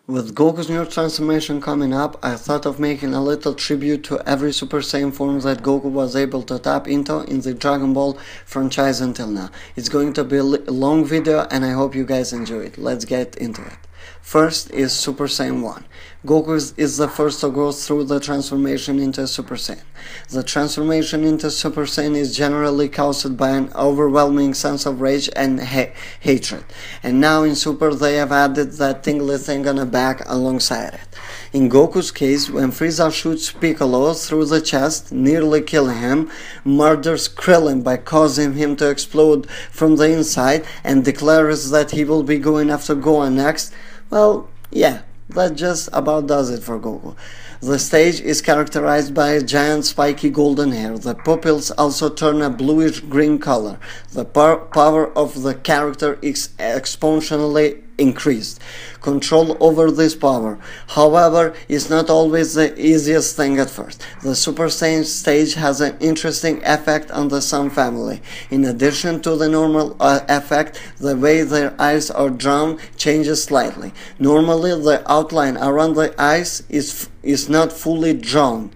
With Goku's new transformation coming up, I thought of making a little tribute to every Super Saiyan form that Goku was able to tap into in the Dragon Ball franchise until now. It's going to be a long video and I hope you guys enjoy it. Let's get into it. First is Super Saiyan 1. Goku is the first to go through the transformation into a Super Saiyan. The transformation into Super Saiyan is generally caused by an overwhelming sense of rage and hatred. And now in Super they have added that tingly thing on the back alongside it. In Goku's case, when Frieza shoots Piccolo through the chest, nearly killing him, murders Krillin by causing him to explode from the inside, and declares that he will be going after Gohan next, well, yeah, that just about does it for Goku. The stage is characterized by a giant spiky golden hair. The pupils also turn a bluish-green color. The power of the character is exponentially increased. Control over this power, however, is not always the easiest thing at first. The Super Saiyan stage has an interesting effect on the Sun family. In addition to the normal effect, the way their eyes are drawn changes slightly. Normally, the outline around the eyes is not fully drawn.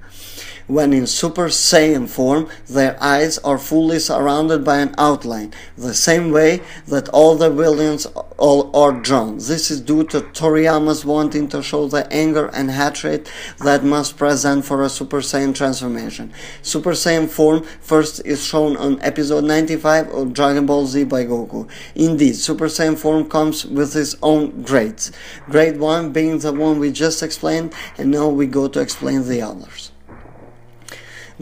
When in Super Saiyan form, their eyes are fully surrounded by an outline, the same way that all the villains are drawn. This is due to Toriyama's wanting to show the anger and hatred that must present for a Super Saiyan transformation. Super Saiyan form first is shown on episode 95 of Dragon Ball Z by Goku. Indeed, Super Saiyan form comes with its own grades. Grade 1 being the one we just explained, and now we go to explain the others.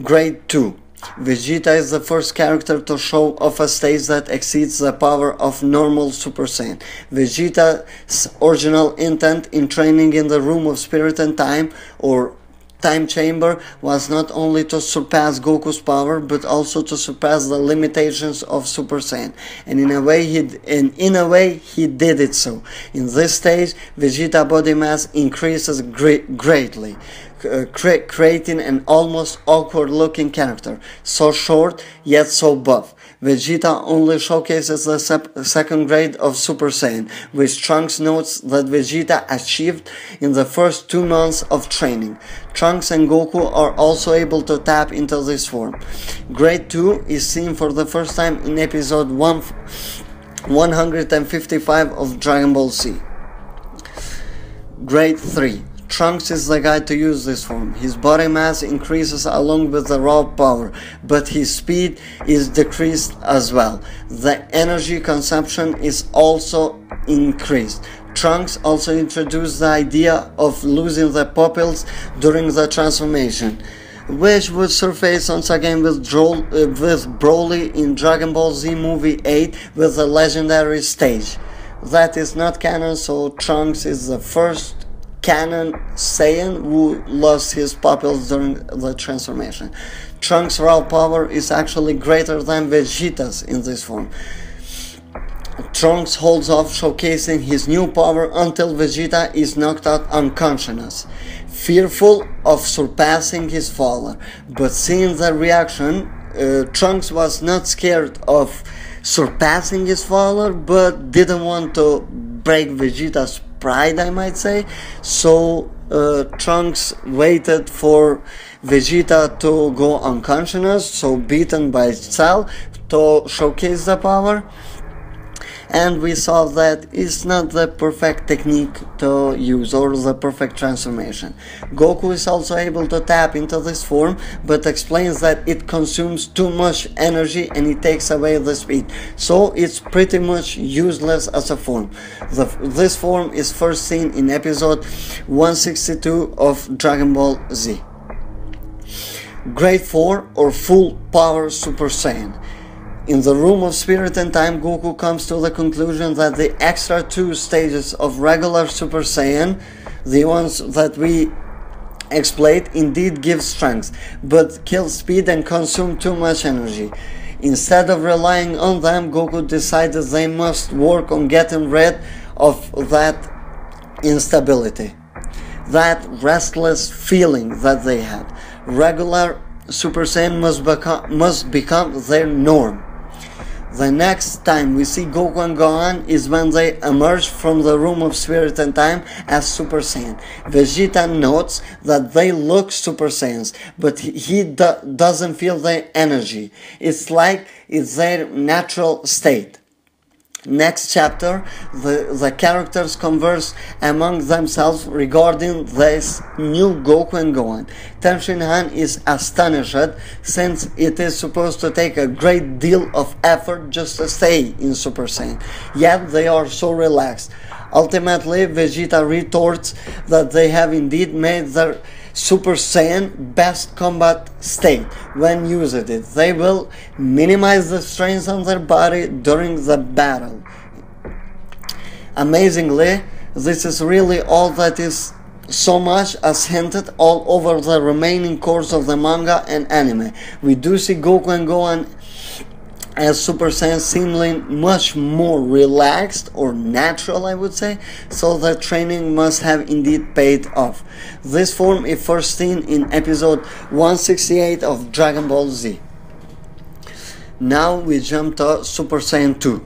Grade 2. Vegeta is the first character to show off a stage that exceeds the power of normal Super Saiyan. Vegeta's original intent in training in the Room of Spirit and Time, or Time Chamber, was not only to surpass Goku's power, but also to surpass the limitations of Super Saiyan. And in a way he did it so. In this stage, Vegeta body mass increases greatly, creating an almost awkward looking character, so short yet so buff. Vegeta only showcases the second grade of Super Saiyan, which Trunks notes that Vegeta achieved in the first 2 months of training. Trunks and Goku are also able to tap into this form. Grade 2 is seen for the first time in episode 155 of Dragon Ball Z. Grade 3. Trunks is the guy to use this form. His body mass increases along with the raw power, but his speed is decreased as well. The energy consumption is also increased. Trunks also introduced the idea of losing the pupils during the transformation, which would surface once again with Broly in Dragon Ball Z Movie 8 with the legendary stage. That is not canon, so Trunks is the first canon Saiyan who lost his pupils during the transformation. Trunks' raw power is actually greater than Vegeta's in this form. Trunks holds off showcasing his new power until Vegeta is knocked out unconscious, fearful of surpassing his father. But seeing the reaction, Trunks was not scared of surpassing his father, but didn't want to break Vegeta's pride, I might say. So Trunks waited for Vegeta to go unconscious, so beaten by Cell, to showcase the power. And we saw that it's not the perfect technique to use or the perfect transformation. Goku is also able to tap into this form, but explains that it consumes too much energy and it takes away the speed. So it's pretty much useless as a form. This form is first seen in episode 162 of Dragon Ball Z. Grade 4 or Full Power Super Saiyan. In the Room of Spirit and Time, Goku comes to the conclusion that the extra 2 stages of regular Super Saiyan, the ones that we explained, indeed give strength, but kill speed and consume too much energy. Instead of relying on them, Goku decided they must work on getting rid of that instability, that restless feeling that they had. Regular Super Saiyan must become their norm. The next time we see Goku and Gohan is when they emerge from the room of spirit and time as Super Saiyan. Vegeta notes that they look Super Saiyans, but he doesn't feel their energy. It's like it's their natural state. Next chapter, the characters converse among themselves regarding this new Goku and Gohan. Tenshinhan is astonished since it is supposed to take a great deal of effort just to stay in Super Saiyan, yet they are so relaxed. Ultimately, Vegeta retorts that they have indeed made their Super Saiyan best combat state. When used it, they will minimize the strains on their body during the battle. Amazingly, this is really all that is so much as hinted all over the remaining course of the manga and anime. We do see Goku and Gohan as Super Saiyan seeming much more relaxed or natural, I would say, so the training must have indeed paid off. This form is first seen in episode 168 of Dragon Ball Z. Now we jump to Super Saiyan 2.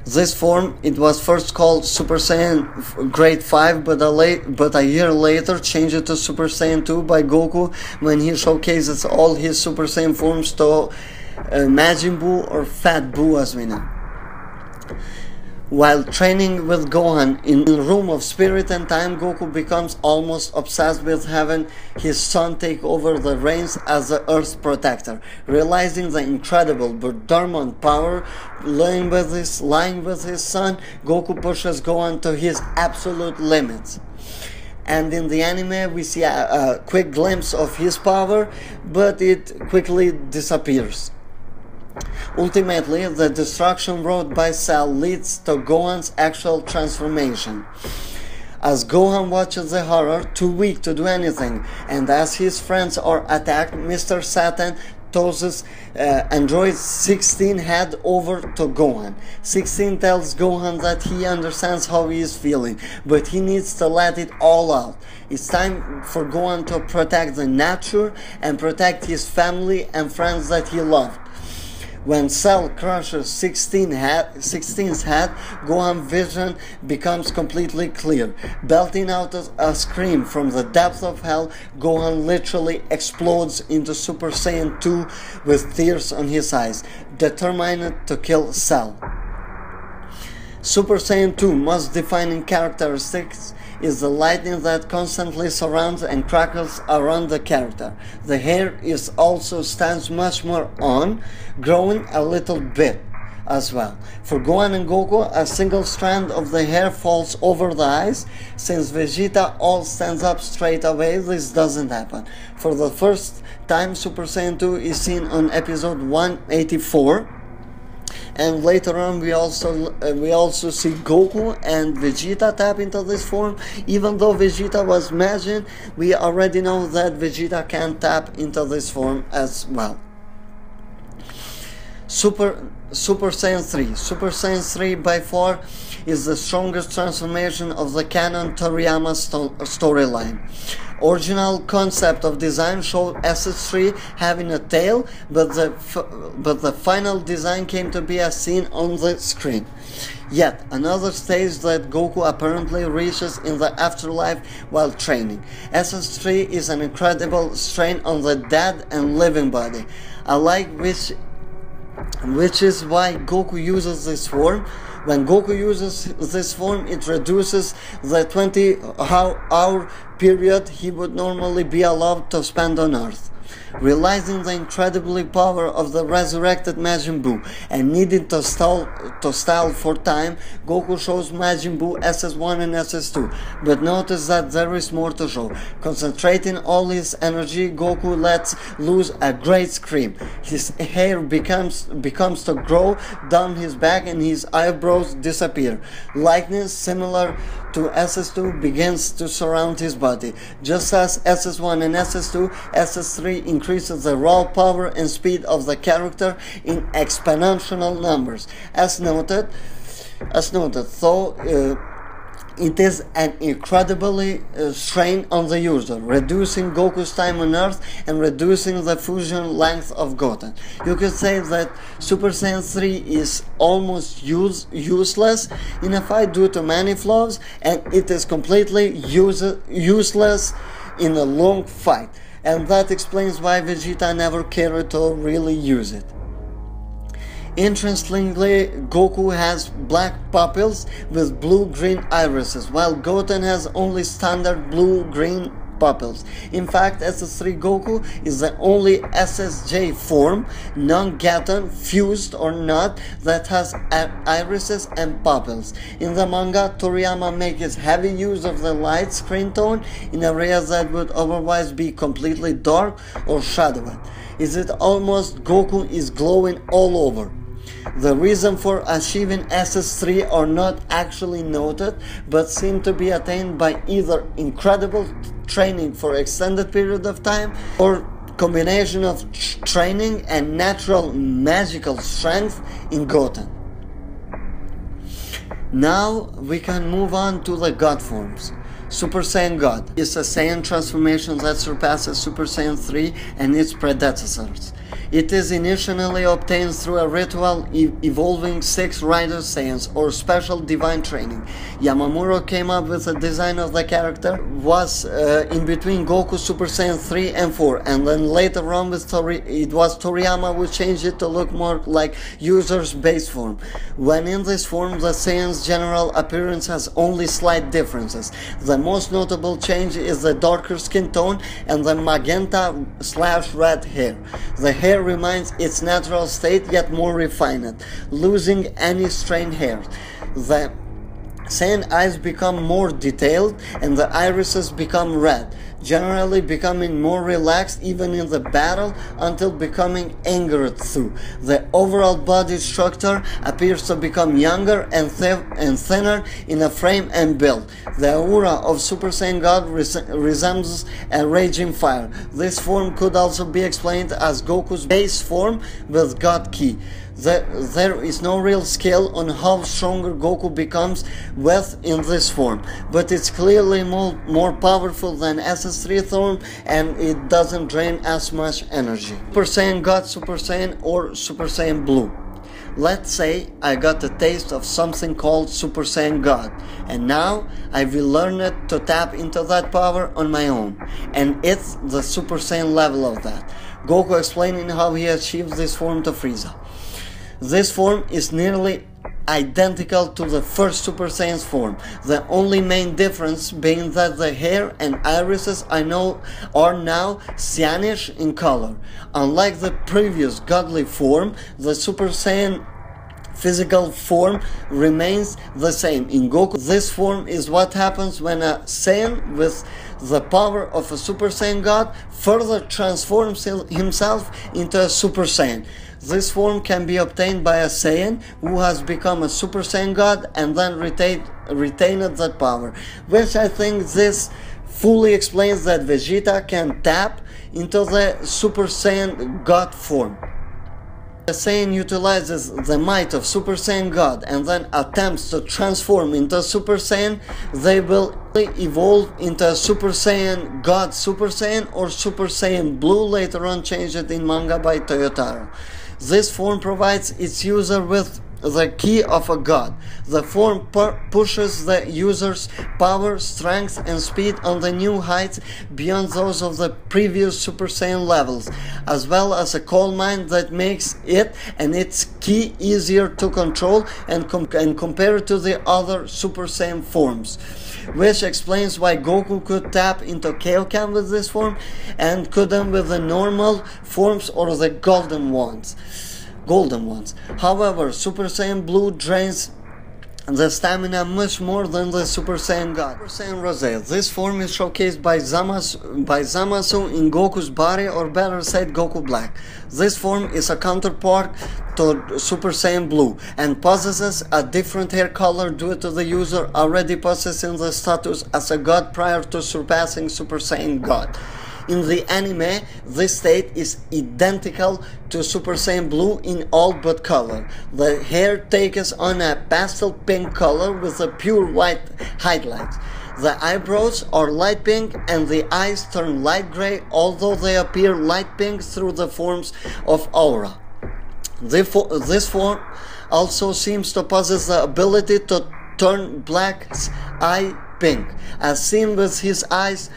This form, it was first called Super Saiyan Grade 5, but a year later changed to Super Saiyan 2 by Goku when he showcases all his Super Saiyan forms to Majin Buu or Fat Buu as we know. While training with Gohan in the room of spirit and time, Goku becomes almost obsessed with having his son take over the reins as the Earth's protector. Realizing the incredible but dormant power lying with his son, Goku pushes Gohan to his absolute limits. And in the anime we see a quick glimpse of his power, but it quickly disappears. Ultimately, the destruction wrought by Cell leads to Gohan's actual transformation. As Gohan watches the horror, too weak to do anything, and as his friends are attacked, Mr. Satan tosses Android 16 head over to Gohan. 16 tells Gohan that he understands how he is feeling, but he needs to let it all out. It's time for Gohan to protect the nature and protect his family and friends that he loved. When Cell crushes 16's head, Gohan's vision becomes completely clear. Belting out a scream from the depth of hell, Gohan literally explodes into Super Saiyan 2 with tears on his eyes, determined to kill Cell. Super Saiyan 2 most defining characteristics is the lightning that constantly surrounds and crackles around the character. The hair is also stands much more on, growing a little bit as well. For Gohan and Goku, a single strand of the hair falls over the eyes. Since Vegeta all stands up straight away, this doesn't happen. For the first time, Super Saiyan 2 is seen on episode 184. And later on we also see Goku and Vegeta tap into this form. Even though Vegeta was Majin, we already know that Vegeta can tap into this form as well. Super Saiyan 3. Super Saiyan 3 by far is the strongest transformation of the canon Toriyama storyline. Original concept of design showed SS3 having a tail, but the final design came to be as seen on the screen. Yet another stage that Goku apparently reaches in the afterlife while training. SS3 is an incredible strain on the dead and living body, alike which is why Goku uses this form. When Goku uses this form, it reduces the 20-hour period he would normally be allowed to spend on Earth. Realizing the incredible power of the resurrected Majin Buu and needing to stall for time, Goku shows Majin Buu SS1 and SS2, but notice that there is more to show. Concentrating all his energy, Goku lets loose a great scream. His hair becomes to grow down his back and his eyebrows disappear. Likeness similar to SS2 begins to surround his body. Just as SS1 and SS2, SS3 increases the raw power and speed of the character in exponential numbers. As noted, though It is an incredibly strain on the user, reducing Goku's time on Earth and reducing the fusion length of Goten. You could say that Super Saiyan 3 is almost useless in a fight due to many flaws, and it is completely useless in a long fight. And that explains why Vegeta never cared to really use it. Interestingly, Goku has black pupils with blue-green irises, while Goten has only standard blue-green pupils. In fact, SS3 Goku is the only SSJ form, non-Gaton, fused or not, that has irises and pupils. In the manga, Toriyama makes heavy use of the light screen tone in areas that would otherwise be completely dark or shadowed. Is it almost Goku is glowing all over? The reason for achieving SS3 are not actually noted, but seem to be attained by either incredible training for extended period of time or combination of training and natural magical strength in Goten. Now we can move on to the God forms. Super Saiyan God is a Saiyan transformation that surpasses Super Saiyan 3 and its predecessors. It is initially obtained through a ritual evolving 6 Rider Saiyans or special divine training. Yamamuro came up with the design of the character was in between Goku Super Saiyan 3 and 4, and then later on it was Toriyama who changed it to look more like user's base form. When in this form, the Saiyan's general appearance has only slight differences. The most notable change is the darker skin tone and the magenta/red hair. The hair remains its natural state, yet more refined, losing any strained hair. The Saiyan eyes become more detailed and the irises become red, generally becoming more relaxed even in the battle until becoming angered through. The overall body structure appears to become younger and thinner in a frame and build. The aura of Super Saiyan God resembles a raging fire. This form could also be explained as Goku's base form with God Ki. There is no real scale on how stronger Goku becomes within this form, but it's clearly more powerful than SS3 form, and it doesn't drain as much energy. Super Saiyan God, Super Saiyan, or Super Saiyan Blue. Let's say I got a taste of something called Super Saiyan God, and now I will learn it to tap into that power on my own, and it's the Super Saiyan level of that. Goku explaining how he achieved this form to Frieza. This form is nearly identical to the first Super Saiyan's form, the only main difference being that the hair and irises are now cyanish in color. Unlike the previous godly form, the Super Saiyan physical form remains the same. In Goku, this form is what happens when a Saiyan with the power of a Super Saiyan God further transforms himself into a Super Saiyan. This form can be obtained by a Saiyan who has become a Super Saiyan God and then retained that power, which I think this fully explains that Vegeta can tap into the Super Saiyan God form. The Saiyan utilizes the might of Super Saiyan God and then attempts to transform into Super Saiyan. They will evolve into Super Saiyan God Super Saiyan or Super Saiyan Blue, later on changed in manga by Toyotaro. This form provides its user with the key of a god. The form pushes the user's power, strength and speed on the new heights beyond those of the previous Super Saiyan levels, as well as a coal mine that makes it and its key easier to control and compare to the other Super Saiyan forms, which explains why Goku could tap into Kaioken with this form and couldn't with the normal forms or the golden ones. However, Super Saiyan Blue drains the stamina much more than the Super Saiyan God. Super Saiyan Rosé. This form is showcased by Zamasu in Goku's body, or better said, Goku Black. This form is a counterpart to Super Saiyan Blue and possesses a different hair color due to the user already possessing the status as a god prior to surpassing Super Saiyan God. In the anime, this state is identical to Super Saiyan Blue in all but color. The hair takes on a pastel pink color with a pure white highlights. The eyebrows are light pink and the eyes turn light gray, although they appear light pink through the forms of aura. This form also seems to possess the ability to turn Black's eye pink, as seen with his eyes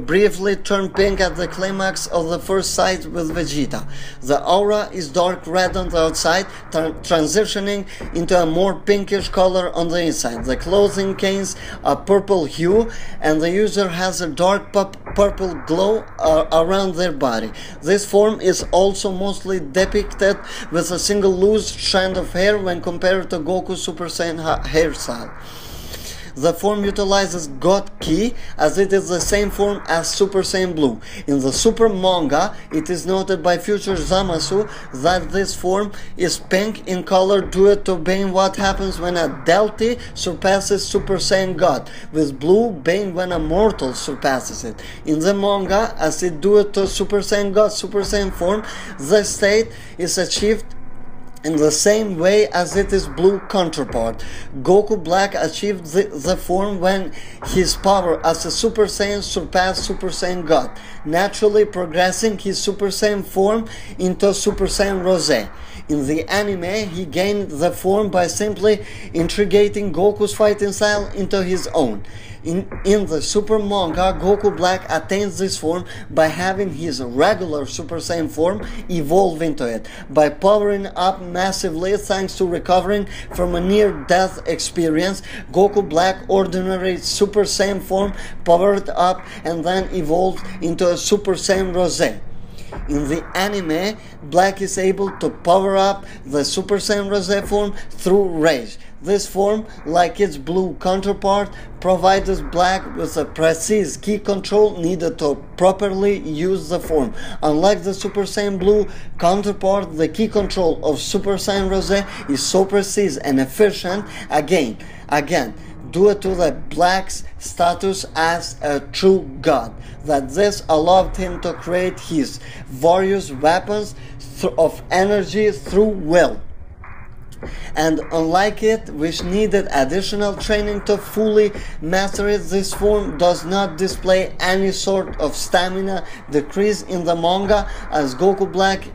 briefly turn pink at the climax of the first fight with Vegeta. The aura is dark red on the outside, transitioning into a more pinkish color on the inside. The clothing gains a purple hue, and the user has a dark purple glow around their body. This form is also mostly depicted with a single loose strand of hair when compared to Goku's Super Saiyan hairstyle. The form utilizes God Ki, as it is the same form as Super Saiyan Blue. In the Super manga, it is noted by future Zamasu that this form is pink in color due to being what happens when a deity surpasses Super Saiyan God, with blue being when a mortal surpasses it. In the manga, as it due to Super Saiyan God Super Saiyan form, this state is achieved in the same way as it is blue counterpart. Goku Black achieved the form when his power as a Super Saiyan surpassed Super Saiyan God, naturally progressing his Super Saiyan form into Super Saiyan Rosé. In the anime, he gained the form by simply integrating Goku's fighting style into his own. In the Super manga, Goku Black attains this form by having his regular Super Saiyan form evolve into it, by powering up massively thanks to recovering from a near-death experience. Goku Black ordinary Super Saiyan form powered up and then evolved into a Super Saiyan Rosé. In the anime, Black is able to power up the Super Saiyan Rosé form through rage. This form, like its blue counterpart, provides Black with a precise key control needed to properly use the form. Unlike the Super Saiyan Blue counterpart, the key control of Super Saiyan Rosé is so precise and efficient, again, due to the Black's status as a true god, that this allowed him to create his various weapons of energy through will. And unlike it, which needed additional training to fully master it, this form does not display any sort of stamina decrease in the manga, as Goku Black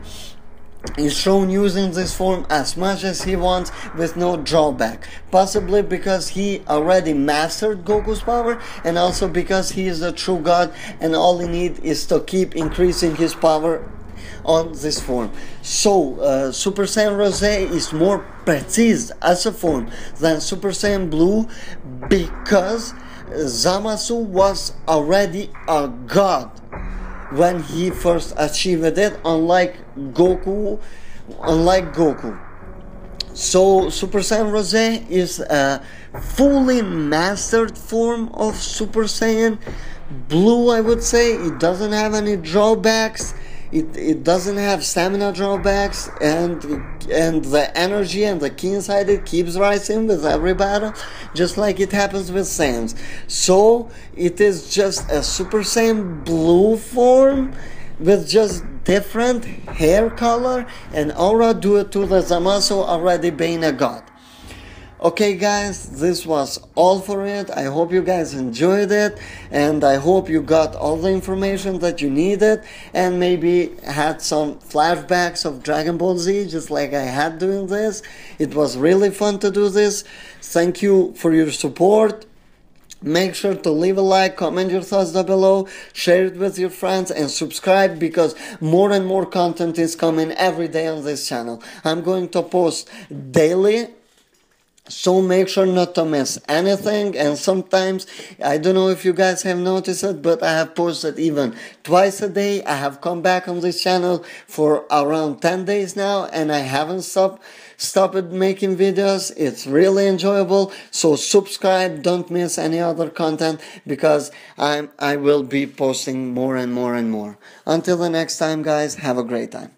is shown using this form as much as he wants with no drawback, possibly because he already mastered Goku's power, and also because he is a true god and all he needs is to keep increasing his power on this form. So Super Saiyan Rosé is more precise as a form than Super Saiyan Blue, because Zamasu was already a god when he first achieved it, unlike Goku. So Super Saiyan Rosé is a fully mastered form of Super Saiyan Blue, I would say. It doesn't have any drawbacks. It doesn't have stamina drawbacks, and the energy and the ki inside it keeps rising with every battle, just like it happens with Saiyans. So it is just a Super Saiyan Blue form with just different hair color and aura due to the Zamasu already being a god. Okay guys, this was all for it. I hope you guys enjoyed it, and I hope you got all the information that you needed and maybe had some flashbacks of Dragon Ball Z, just like I had doing this. It was really fun to do this. Thank you for your support. Make sure to leave a like, comment your thoughts down below, share it with your friends, and subscribe, because more and more content is coming every day on this channel. I'm going to post daily, so make sure not to miss anything. And sometimes, I don't know if you guys have noticed it, but I have posted even twice a day. I have come back on this channel for around 10 days now, and I haven't stopped making videos. It's really enjoyable. So subscribe, don't miss any other content, because I will be posting more and more and more. Until the next time guys, have a great time.